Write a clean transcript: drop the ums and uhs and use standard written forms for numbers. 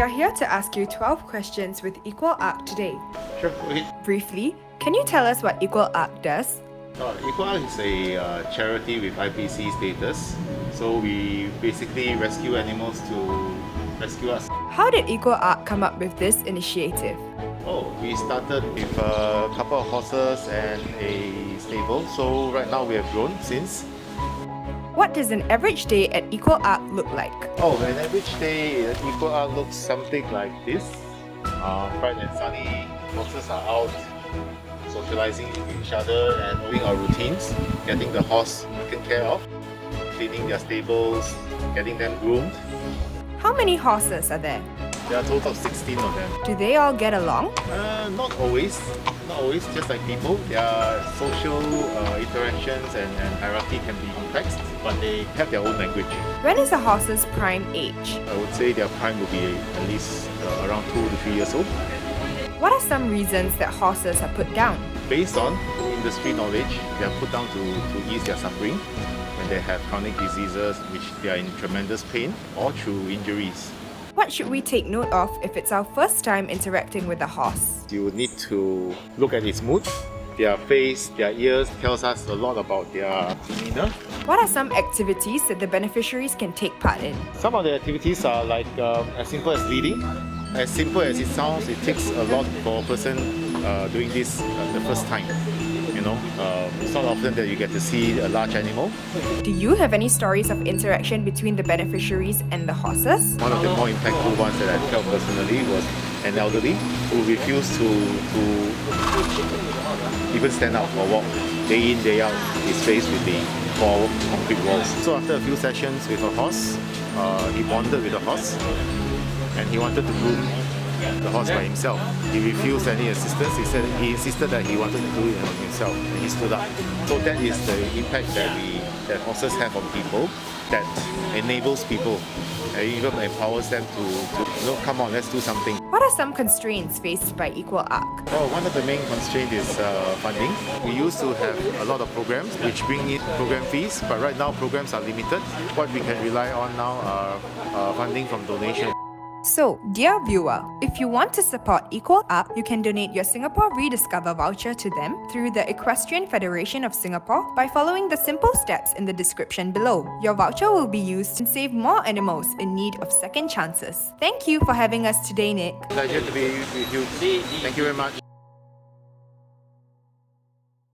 We are here to ask you 12 questions with Equal Ark today. Sure, okay. Briefly, can you tell us what Equal Ark does? Equal Ark is a charity with IPC status. So we basically rescue animals to rescue us. How did Equal Ark come up with this initiative? We started with a couple of horses and a stable. So right now we have grown since. What does an average day at Equal Ark look like? An average day at Equal Ark looks something like this. Bright and sunny, horses are out socializing with each other and doing our routines, getting the horse taken care of, cleaning their stables, getting them groomed. How many horses are there? There are a total of 16 of them. Do they all get along? Not always, just like people. Their social interactions and hierarchy can be complex, but they have their own language. When is a horse's prime age? I would say their prime will be at least around 2 to 3 years old. What are some reasons that horses are put down? Based on industry knowledge, they are put down to ease their suffering when they have chronic diseases which they are in tremendous pain or through injuries. What should we take note of if it's our first time interacting with a horse? You would need to look at its mood. Their face, their ears tells us a lot about their demeanor. What are some activities that the beneficiaries can take part in? Some of the activities are like as simple as leading. As simple as it sounds, it takes a lot for a person doing this the first time. It's not often that you get to see a large animal. Do you have any stories of interaction between the beneficiaries and the horses? One of the more impactful ones that I felt personally was an elderly who refused to even stand up or walk. Day in, day out, he's faced with the four concrete walls. So after a few sessions with a horse, he bonded with the horse and he wanted to groom the horse by himself. He refused any assistance. He insisted that he wanted to do it himself, and he stood up. So that is the impact that horses have on people, that enables people, and even empowers them to come on, let's do something. What are some constraints faced by Equal Ark? One of the main constraints is funding. We used to have a lot of programs which bring in program fees, but right now programs are limited. What we can rely on now are funding from donation. So, dear viewer, if you want to support Equal Ark, you can donate your Singapore Rediscover voucher to them through the Equestrian Federation of Singapore by following the simple steps in the description below. Your voucher will be used to save more animals in need of second chances. Thank you for having us today, Nick. Pleasure to be with you. Thank you very much.